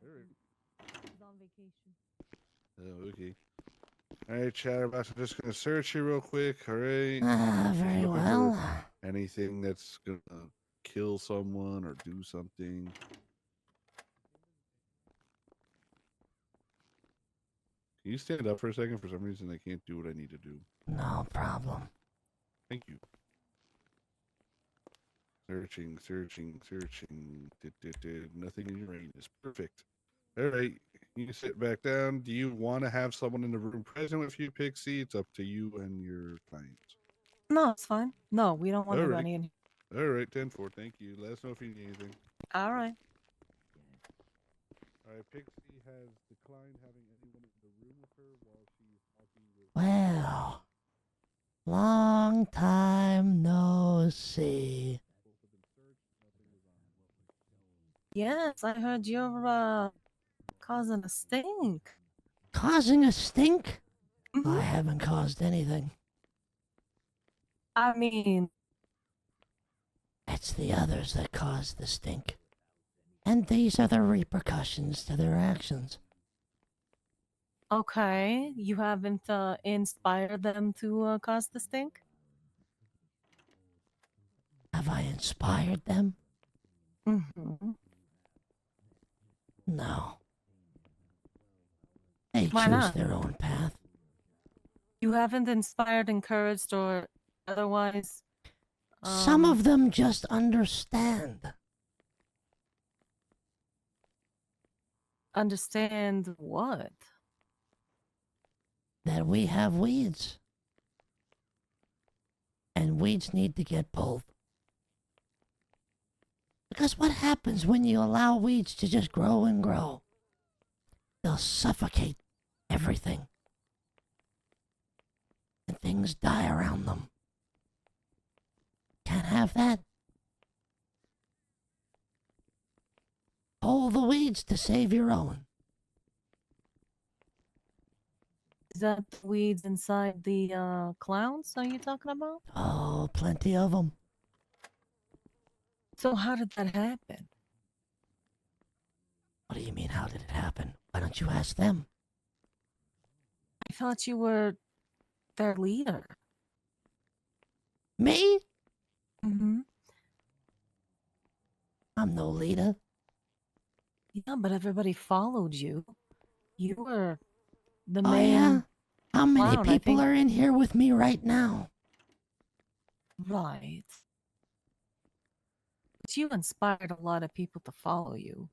He's on vacation. Oh, okay. All right, Chatterbox. I'm just gonna search you real quick. All right. Just Very looking for well. anything that's gonna kill someone or do something. Can you stand up for a second? For some reason, I can't do what I need to do. No problem. Thank you. Searching, searching, searching. Nothing in Uranus. Perfect. All right. You can sit back down. Do you want to have someone in the room present with you, Pixie? It's up to you and your client. No, it's fine. No, we don't want All right. anybody in here. All right, 10-4. Thank you. Let us know if you need anything. All right. All right, Pixie has declined having anyone in the room with her while she's talking with. Well, long time no see. Yes, I heard you're causing a stink. Causing a stink? Mhm. I haven't caused anything. I mean, It's the others that cause the stink. And these are the repercussions to their actions. okay, you haven't inspired them to cause the stink? Have I inspired them? Mm-hmm. No. They Why choose not? their own path. You haven't inspired, encouraged, or otherwise Some of them just understand. understand what? That we have weeds. And weeds need to get pulled. Because what happens when you allow weeds to just grow and grow? They'll suffocate everything. And things die around them. Can't have that. Pull the weeds to save your own. Is that the weeds inside the clowns are you talking about? Oh, plenty of them. So how did that happen? What do you mean, how did it happen? Why don't you ask them? I thought you were their leader. Me? Mm-hmm. I'm no leader. Yeah, but everybody followed you. You were the Oh, main yeah? How many clown, I people think. are in here with me right now? Right. But you inspired a lot of people to follow you.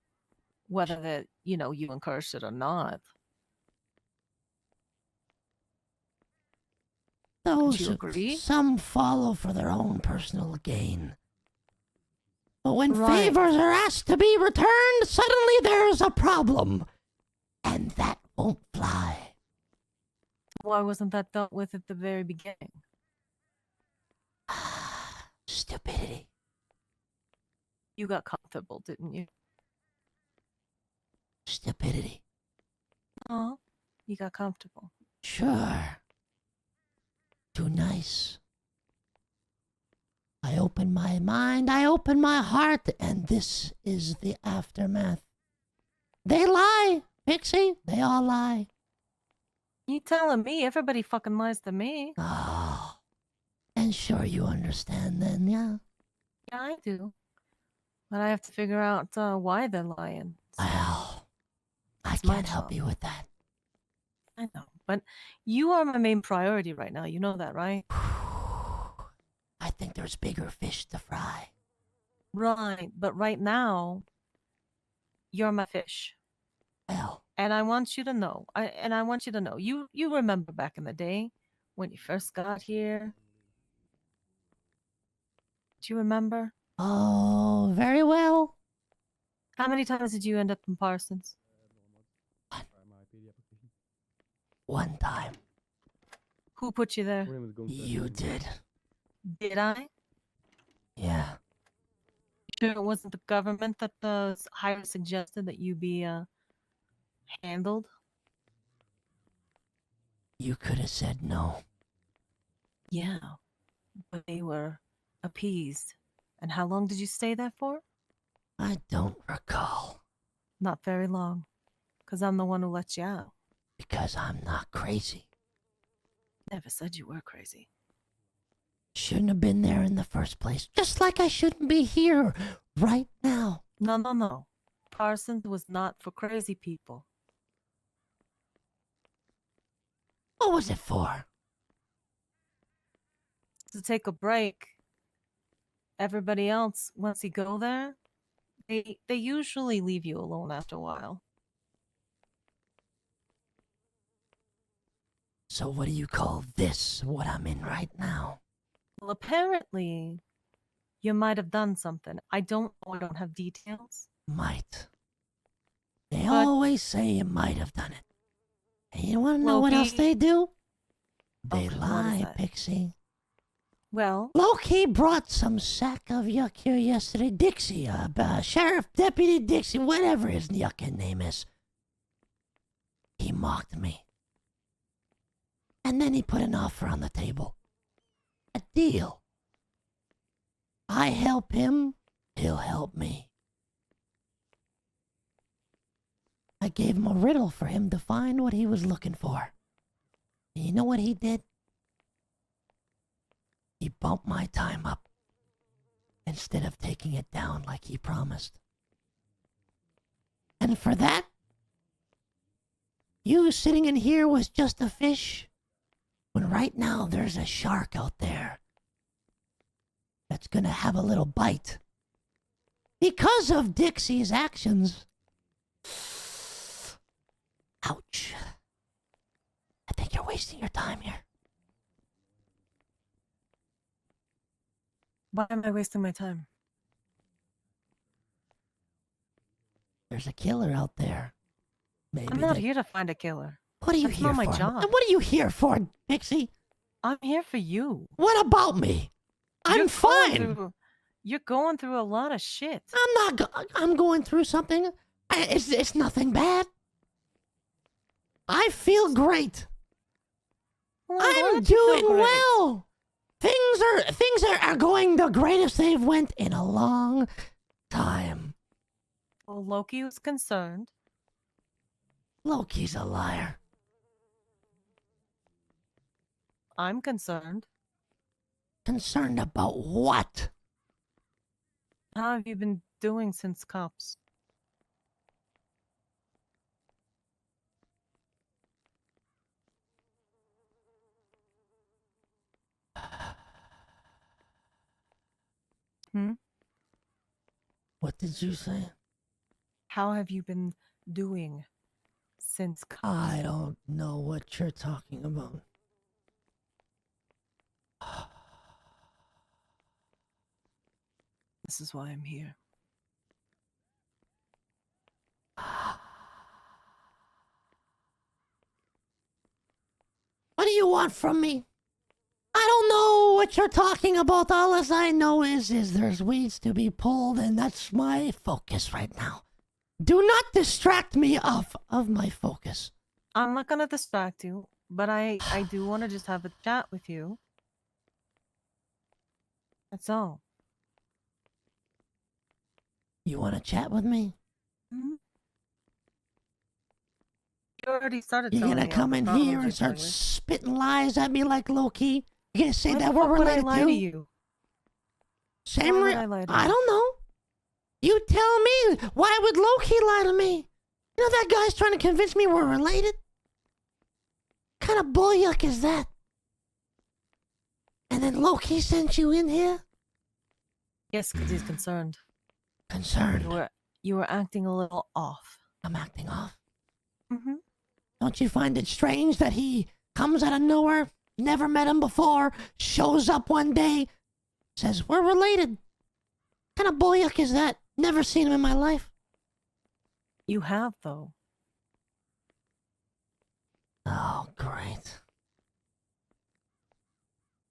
Whether that, you encouraged it or not. Would you agree? Some follow for their own personal gain. But when Right. favors are asked to be returned, suddenly there's a problem. And that won't fly. Why wasn't that dealt with at the very beginning? Stupidity. You got comfortable, didn't you? Stupidity. Oh, you got comfortable. Sure. Too nice. I open my mind, I open my heart, and this is the aftermath. They lie, Pixie. They all lie. You telling me everybody fucking lies to me? Oh. And sure you understand then, yeah? Yeah, I do. But I have to figure out why they're lying. So Well, I it's my can't help job. you with that. I know. But you are my main priority right now. You know that, right? I think there's bigger fish to fry. Right. But right now, you're my fish. Well, And I want you to know. I want you to know. You remember back in the day when you first got here? Do you remember? oh, very well. How many times did you end up in Parsons? One time. Who put you there? You did. Did I? Yeah. Sure it wasn't the government that the higher suggested that you be handled? You could have said no. Yeah, but they were appeased. And how long did you stay there for? I don't recall. Not very long. Because I'm the one who let you out. Because I'm not crazy. Never said you were crazy. Shouldn't have been there in the first place. Just like I shouldn't be here right now. No. Parsons was not for crazy people. What was it for? To take a break. Everybody else, once you go there, they usually leave you alone after a while. So what do you call this, what I'm in right now? Well, apparently, you might have done something. I don't know. I don't have details. Might. They But- always say you might have done it. And you want to know what else Loki- they do? They Okay, what is lie, that? Pixie. Well, Loki brought some sack of yuck here yesterday. Dixie, Sheriff Deputy Dixie, whatever his yuckin' name is. He mocked me. And then he put an offer on the table. A deal. I help him, he'll help me. I gave him a riddle for him to find what he was looking for. And you know what he did? He bumped my time up instead of taking it down like he promised. And for that, you sitting in here was just a fish, when right now there's a shark out there that's gonna have a little bite. Because of Dixie's actions. Ouch. I think you're wasting your time here. why am I wasting my time? There's a killer out there. Maybe I'm not that- here to find a killer. What are you That's here not my for? job. And what are you here for, Pixie? I'm here for you. What about me? I'm You're fine. You're going through a lot of shit. I'm going through something. It's nothing bad. I feel great. Well, I'm glad you feel doing great. well. Things are going the greatest they've went in a long time. Well, Loki was concerned. Loki's a liar. I'm concerned. Concerned about what? How have you been doing since cops? Hmm? What did you say? How have you been doing since cops? I don't know what you're talking about. This is why I'm here. What do you want from me? I don't know what you're talking about. All as I know is there's weeds to be pulled, and that's my focus right now. Do not distract me off of my focus. I'm not gonna distract you, but I do want to just have a chat with you. That's all. You want to chat with me? Mhm. You already started. You're telling gonna me all come the in problems here you're and start dealing with. spitting lies at me like Loki? You're gonna say Why that the we're fuck would I related lie to? to you? Same Why would I lie to I you? don't know. You tell me. Why would Loki lie to me? You know that guy's trying to convince me we're related? What kind of bullyuck is that? And then Loki sent you in here? Yes, because he's concerned. Concerned. You were acting a little off. I'm acting off. Mm-hmm. Don't you find it strange that he comes out of nowhere, never met him before, shows up one day, says, we're related? What kind of bullyuck is that? Never seen him in my life. You have though. Oh, great.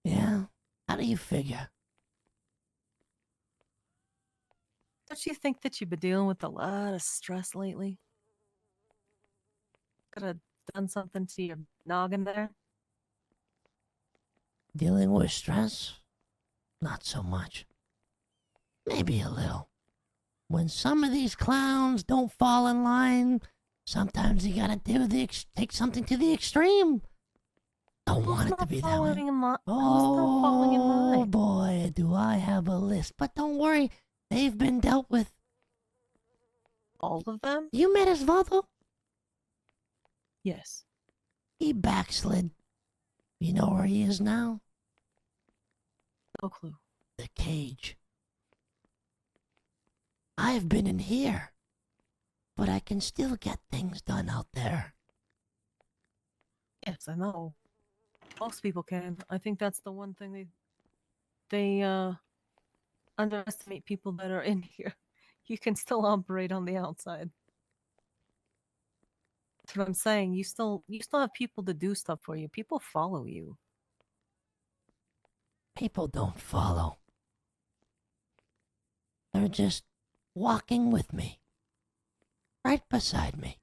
Yeah? How do you figure? Don't you think that you've been dealing with a lot of stress lately? Could have done something to your noggin there. Dealing with stress? Not so much. Maybe a little. when some of these clowns don't fall in line, sometimes you gotta take something to the extreme. Don't want it to be that way. Who's not falling in Oh line? boy, do I have a list. But don't worry, they've been dealt with. All of them? You met Osvaldo? Yes. He backslid. You know where he is now? No clue. The cage. I've been in here, but I can still get things done out there. Yes, I know. Most people can. I think that's the one thing they underestimate people that are in here. You can still operate on the outside. That's what I'm saying. You still have people to do stuff for you. People follow you. People don't follow. They're just walking with me. Right beside me.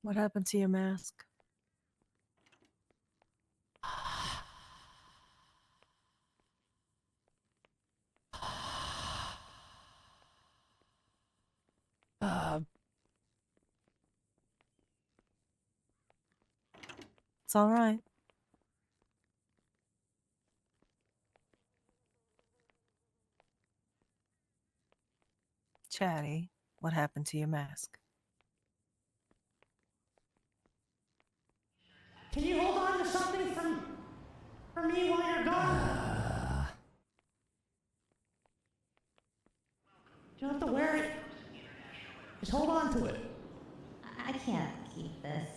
What happened to your mask? It's all right. Chatty, what happened to your mask? Can you hold on to something for me while you're gone? You don't have to wear it. Just hold on to it. I can't keep this.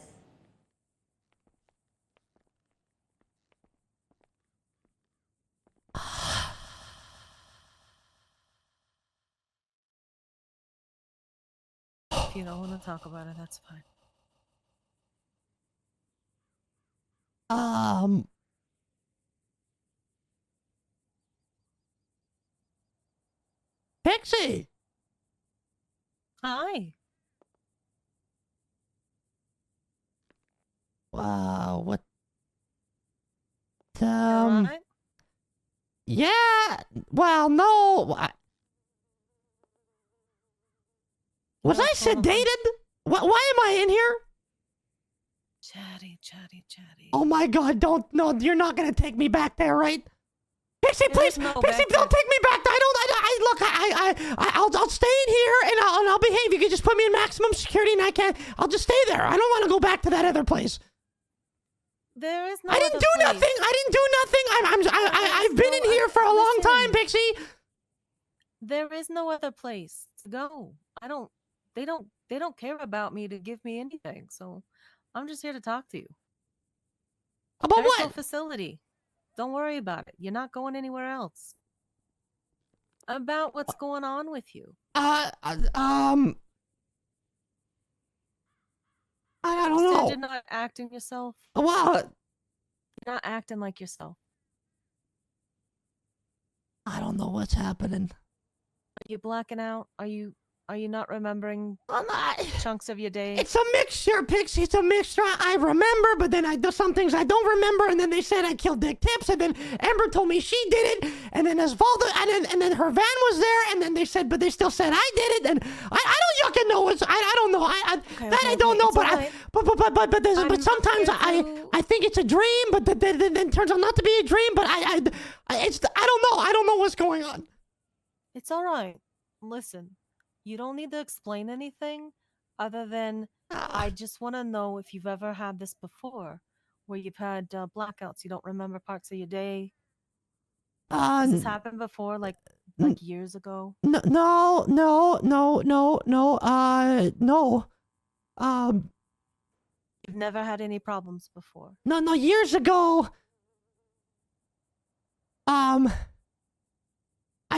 If you don't want to talk about it, that's fine. Pixie! Hi. Wow, what? You all right? Yeah, well, no. Was I What's wrong with you? sedated? Why am I in here? Chatty, chatty, chatty. Oh my god, no, you're not gonna take me back there, right? Pixie, There please, is no Pixie, back don't there. take me back there. I'll stay in here and I'll behave. You can just put me in maximum security and I'll just stay there. I don't want to go back to that other place. There is no I didn't other do place. nothing. I didn't do nothing. I've been in no here for a long time, listen. Pixie. There is no other place to go. They don't care about me to give me anything. So I'm just here to talk to you. About There's no what? facility. Don't worry about it. You're not going anywhere else. About what's going on with you. I don't Said know. you're not acting yourself. Well, You're not acting like yourself. I don't know what's happening. Are you blacking out? Are you not remembering I'm not. chunks of your day? It's a mixture, Pixie. It's a mixture. I remember, but then there's some things I don't remember. And then they said I killed Dick Tips, and then Amber told me she did it, and then Osvaldo, and then her van was there, and then they said, but they still said I did it, and I don't yucking know. I don't know. I don't know. It's But all right. but sometimes I'm here I think it's a dream, but then it turns out not to be a dream. But I don't know. I don't know what's going on. It's all right. Listen, you don't need to explain anything other than I just want to know if you've ever had this before, where you've had blackouts. You don't remember parts of your day. Has this happened before, like years ago? No. No. You've never had any problems before. No, years ago.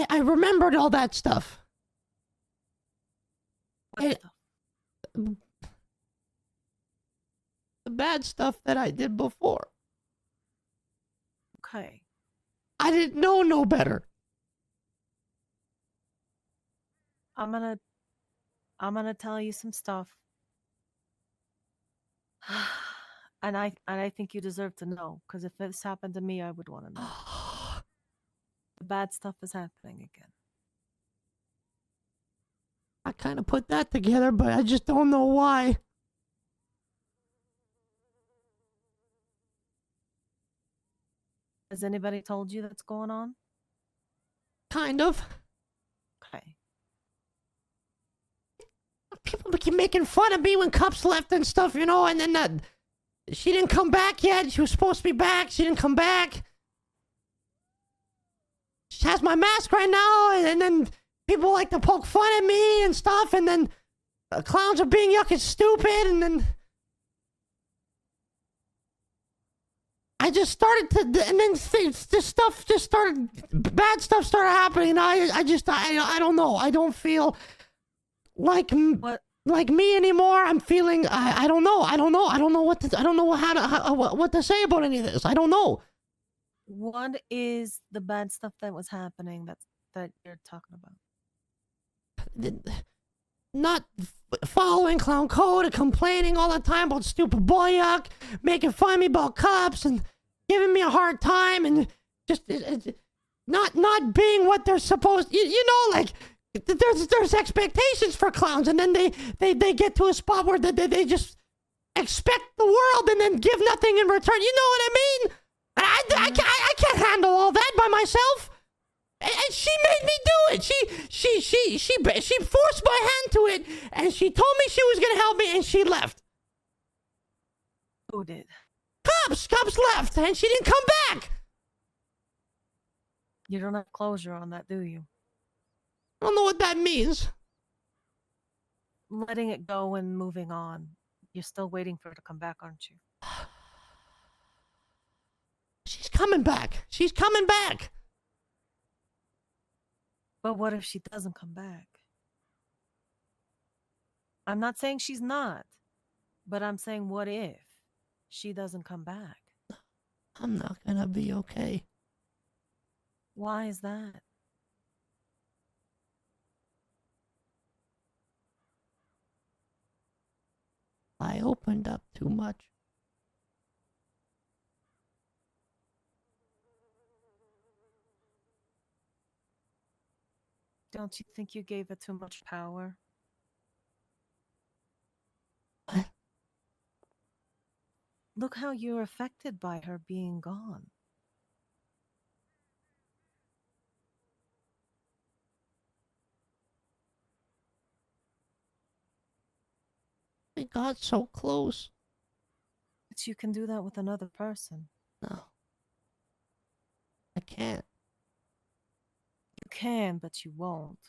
I remembered all that stuff. What stuff? The bad stuff that I did before. Okay. I didn't know no better. I'm gonna tell you some stuff. And I think you deserve to know, because if this happened to me, I would want to know. The bad stuff is happening again. I kind of put that together, but I just don't know why. Has anybody told you that's going on? Kind of. Okay. People keep making fun of me when Cups left and stuff, you know, and then she didn't come back yet. She was supposed to be back. She didn't come back. She has my mask right now, and then people like to poke fun at me and stuff, and then clowns are being yucking stupid, and then I just started to, and then this stuff just started, bad stuff started happening, and I don't know. I don't feel like What? like me anymore. I'm feeling, I don't know. I don't know what to say about any of this. I don't know. What is the bad stuff that was happening that you're talking about? Not following clown code and complaining all the time about stupid boy yuck, making fun of me about Cups and giving me a hard time, and just not being what they're supposed. You know, like there's expectations for clowns, and then they get to a spot where they just expect the world and then give nothing in return. You know what I mean? I can't handle all that by myself. And she made me do it. She forced my hand to it, and she told me she was gonna help me, and she left. Who did? Cups left, and she didn't come back. You don't have closure on that, do you? I don't know what that means. Letting it go and moving on. You're still waiting for her to come back, aren't you? She's coming back. She's coming back. But what if she doesn't come back? I'm not saying she's not, but I'm saying what if she doesn't come back? I'm not gonna be okay. Why is that? I opened up too much. Don't you think you gave her too much power? What? Look how you're affected by her being gone. We got so close. But you can do that with another person. No. I can't. You can, but you won't.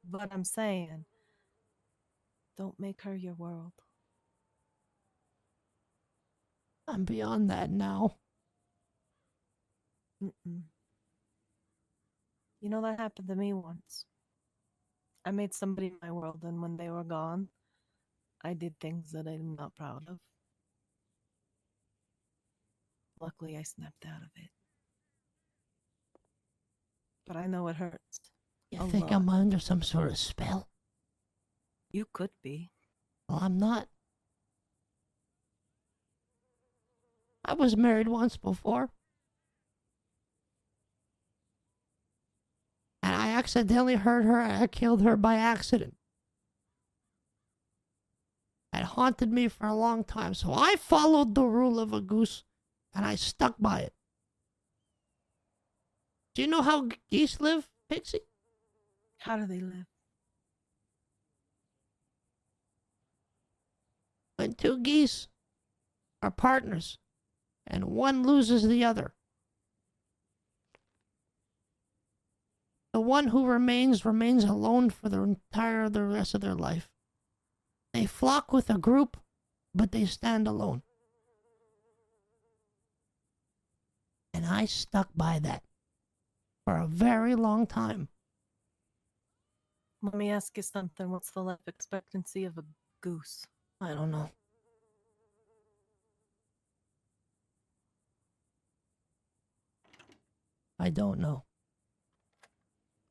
But I'm saying, don't make her your world. I'm beyond that now. Mm-mm. You know, that happened to me once. I made somebody my world, and when they were gone, I did things that I'm not proud of. Luckily, I snapped out of it. But I know it hurts. You A think lot. I'm under some sort of spell? You could be. Well, I'm not. I was married once before. And I accidentally hurt her, and I killed her by accident. It haunted me for a long time, so I followed the rule of a goose, and I stuck by it. Do you know how geese live, Pixie? How do they live? When two geese are partners, and one loses the other, the one who remains alone for the rest of their life. They flock with a group, but they stand alone. And I stuck by that for a very long time. Let me ask you something. What's the life expectancy of a goose? I don't know. I don't know.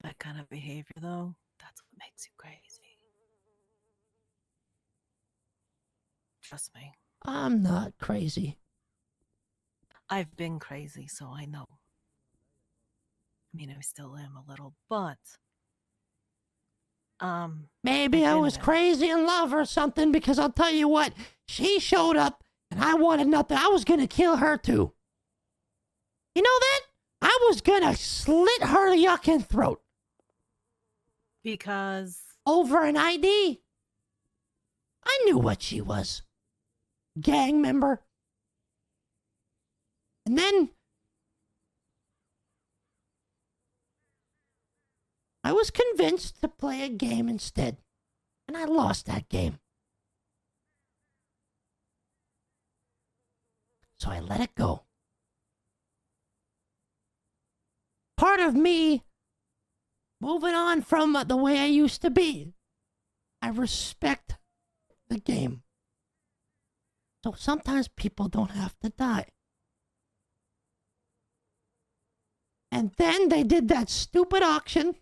That kind of behavior, though, that's what makes you crazy. Trust me. I'm not crazy. I've been crazy, so I know. I mean, I still am a little, but Maybe I I've been was there. crazy in love or something, because I'll tell you what, she showed up and I wanted nothing. I was gonna kill her too. You know that? I was gonna slit her yucking throat Because over an ID. I knew what she was. Gang member. And then I was convinced to play a game instead. And I lost that game. So I let it go. Part of me moving on from the way I used to be. I respect the game. So sometimes people don't have to die. And then they did that stupid auction.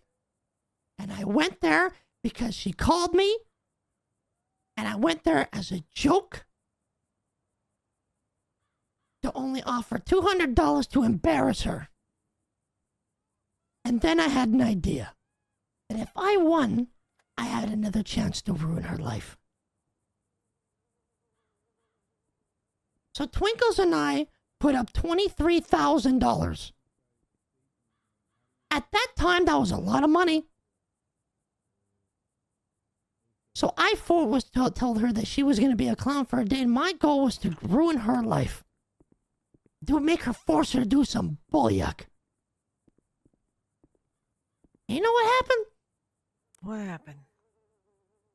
And I went there because she called me. And I went there as a joke to only offer $200 to embarrass her. And then I had an idea that if I won, I had another chance to ruin her life. So Twinkles and I put up $23,000. At that time, that was a lot of money. So I told her that she was going to be a clown for a day, and my goal was to ruin her life. Force her to do some bullyuck. You know what happened? what happened?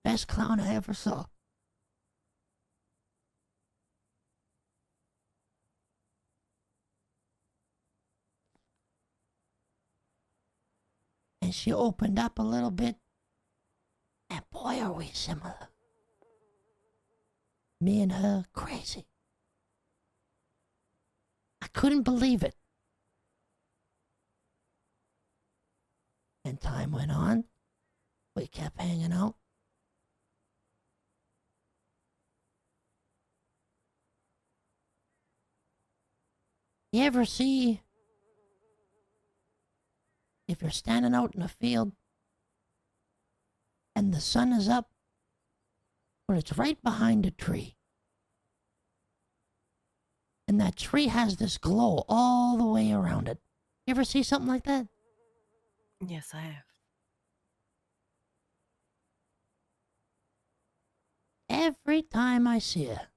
Best clown I ever saw. And she opened up a little bit. And boy, are we similar. Me and her, crazy. I couldn't believe it. And time went on. We kept hanging out. You ever see, if you're standing out in a field and the sun is up, but it's right behind a tree, and that tree has this glow all the way around it? You ever see something like that? Yes, I have. Every time I see her,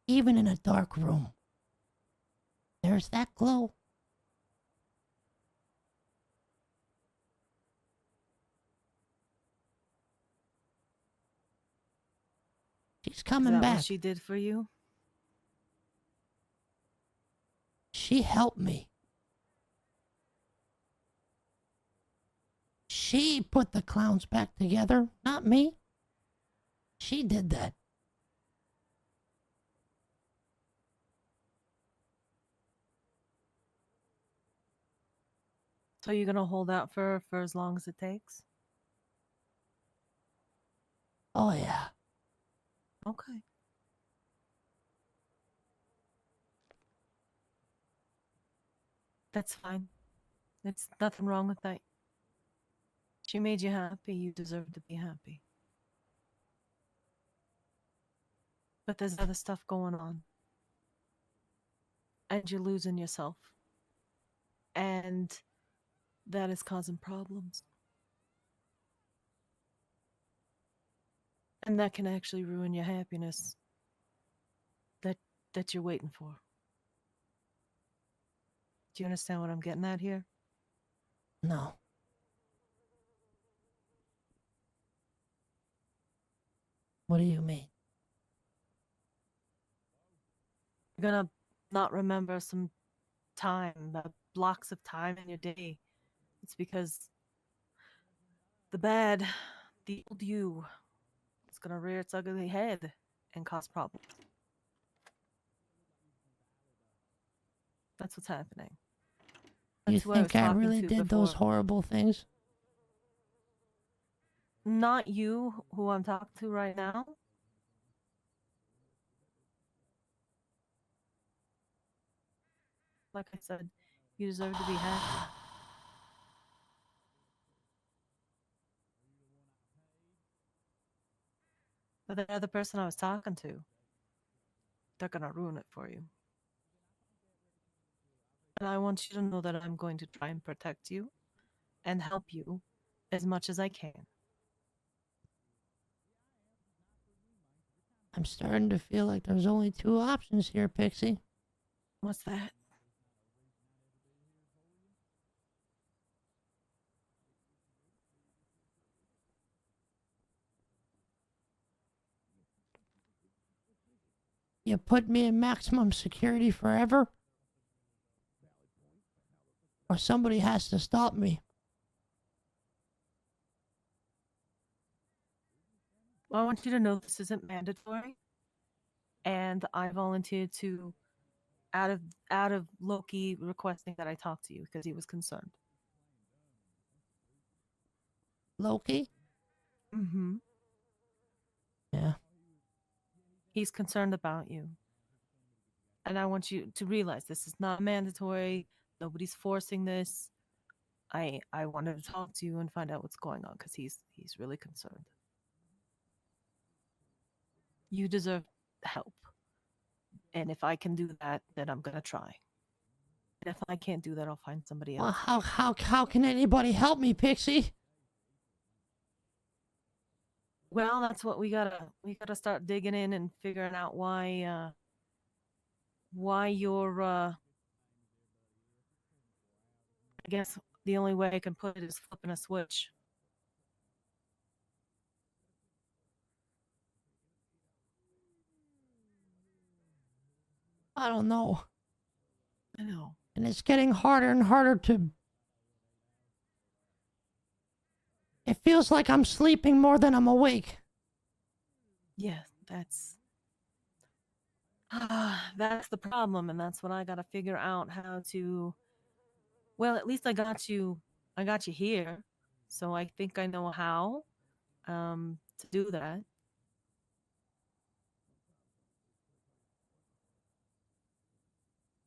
even in a dark room, there's that glow. She's Is coming that back. what she did for you? She helped me. She put the clowns back together, not me. She did that. So you're gonna hold out for her for as long as it takes? Oh, yeah. Okay. That's fine. There's nothing wrong with that. She made you happy. You deserve to be happy. But there's other stuff going on. And you're losing yourself. And that is causing problems. And that can actually ruin your happiness that you're waiting for. Do you understand what I'm getting at here? No. What do you mean? You're gonna not remember some time, blocks of time in your day. It's because the old you, is gonna rear its ugly head and cause problems. That's what's happening. You That's who I was think I talking really to did those before. horrible things? Not you, who I'm talking to right now. Like I said, you deserve to be happy. But the other person I was talking to, they're gonna ruin it for you. And I want you to know that I'm going to try and protect you and help you as much as I can. I'm starting to feel like there's only two options here, Pixie. What's that? You put me in maximum security forever, or somebody has to stop me. Well, I want you to know this isn't mandatory, and I volunteered to out of Loki requesting that I talk to you because he was concerned. Loki? Mm-hmm. Yeah. He's concerned about you. And I want you to realize this is not mandatory. Nobody's forcing this. I wanted to talk to you and find out what's going on because he's really concerned. You deserve help. And if I can do that, then I'm gonna try. And if I can't do that, I'll find somebody Well, else. how can anybody help me, Pixie? Well, that's what we gotta start digging in and figuring out why you're I guess the only way I can put it is flipping a switch. I don't know. I know. And it's getting harder and harder to... It feels like I'm sleeping more than I'm awake. Yeah, that's the problem, and that's what I gotta figure out how to. Well, at least I got you here, so I think I know how to do that.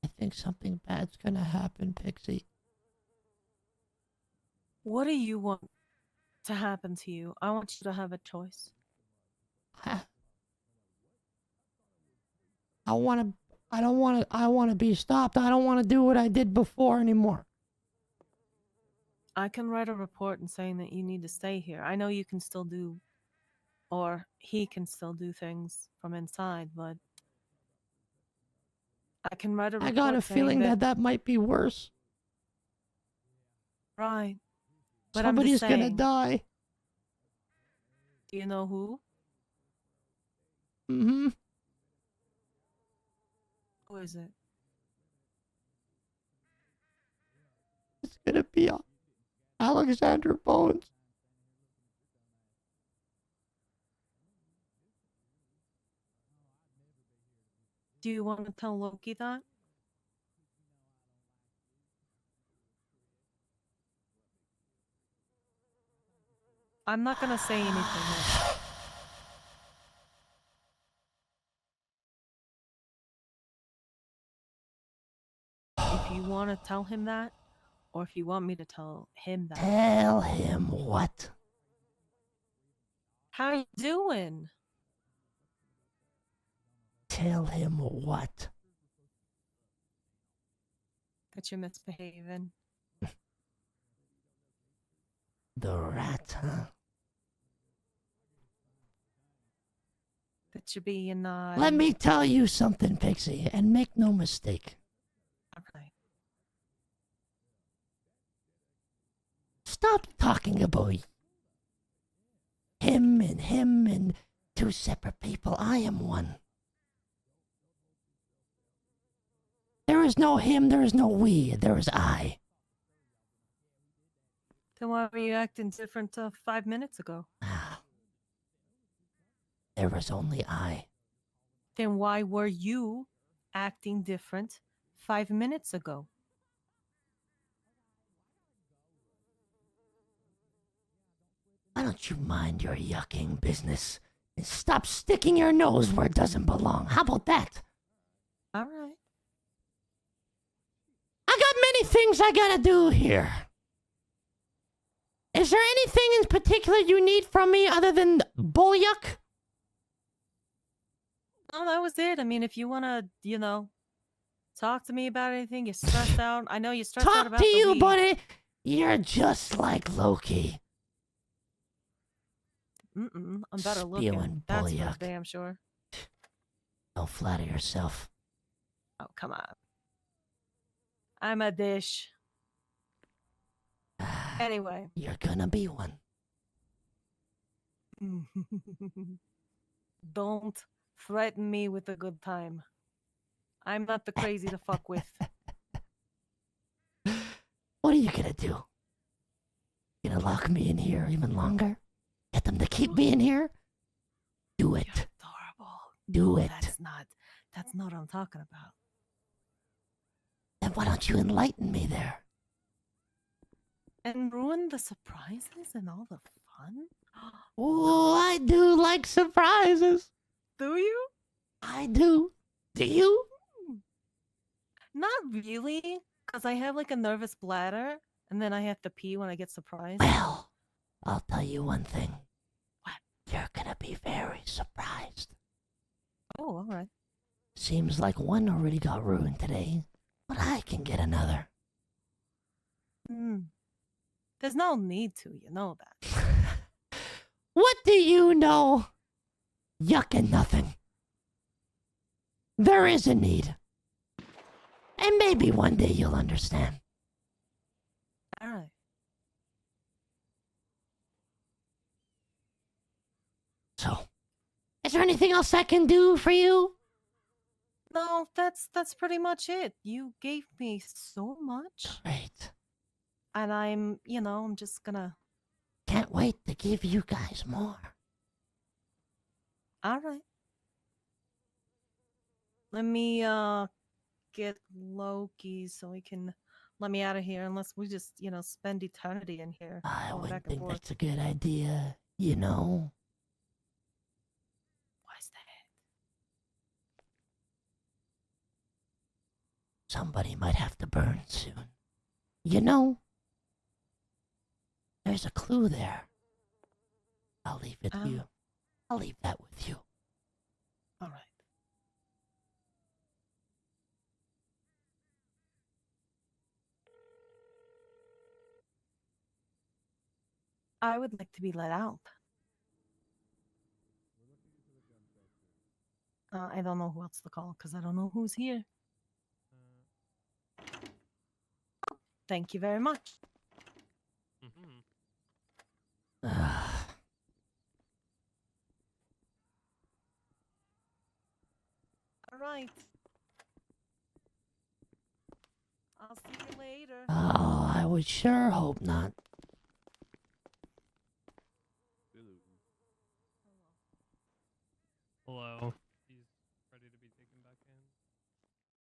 I think something bad's gonna happen, Pixie. What do you want to happen to you? I want you to have a choice. I want to be stopped. I don't want to do what I did before anymore. I can write a report and saying that you need to stay here. I know you can still do, or he can still do things from inside, but I can write a report I got a saying feeling that might be worse. Right. But Somebody's I'm just gonna saying, die. do you know who? Mm-hmm. Who is it? It's gonna be Alexander Bones. Do you want to tell Loki that? I'm not gonna say anything else. If you want to tell him that, or if you want me to tell him that. Tell him what? How you doing? Tell him what? That you're misbehaving. The rat, huh? That you're being naughty. Let me tell you something, Pixie, and make no mistake. Okay. Stop talking about him and two separate people. I am one. There is no him, there is no we, there is I. Then why were you acting different 5 minutes ago? There was only I. Then why were you acting different 5 minutes ago? Why don't you mind your yucking business and stop sticking your nose where it doesn't belong? How about that? All right. many things I gotta do here. Is there anything in particular you need from me other than bullyuck? Oh, that was it. I mean, if you want to, talk to me about anything, you're stressed out. I know you're stressed out Talk about to the you, weed. buddy. You're just like Loki. I'm better looking. Spewing That's for bullyuck. damn sure. Don't flatter yourself. Oh, come on. I'm a dish. Anyway. You're gonna be one. Don't threaten me with a good time. I'm not the crazy to fuck with. What are you gonna do? You gonna lock me in here even longer? Get them to keep me in here? Do it. You're adorable. Do No, it. That's not what I'm talking about. Then why don't you enlighten me there? And ruin the surprises and all the fun? Oh, I do like surprises. Do you? I do. Do you? Not really, because I have like a nervous bladder, and then I have to pee when I get surprised. Well, I'll tell you one thing. What? You're gonna be very surprised. Oh, all right. Seems like one already got ruined today, but I can get another. There's no need to, you know that. What do you know? Yuck and nothing. There is a need. And maybe one day you'll understand. All right. So, is there anything else I can do for you? No, that's pretty much it. You gave me so much, Great. and I'm just gonna. Can't wait to give you guys more. All right. Let me get Loki so he can let me out of here. Unless we just spend eternity in here. I going wouldn't back and think forth. that's a good idea, you know. Why's that? Somebody might have to burn soon. You know, there's a clue there. I'll leave it to you. I'll leave that with you. All right. I would like to be let out. I don't know who else to call because I don't know who's here. Thank you very much. All right. I'll see you later. Oh, I would sure hope not. Hello. Hello.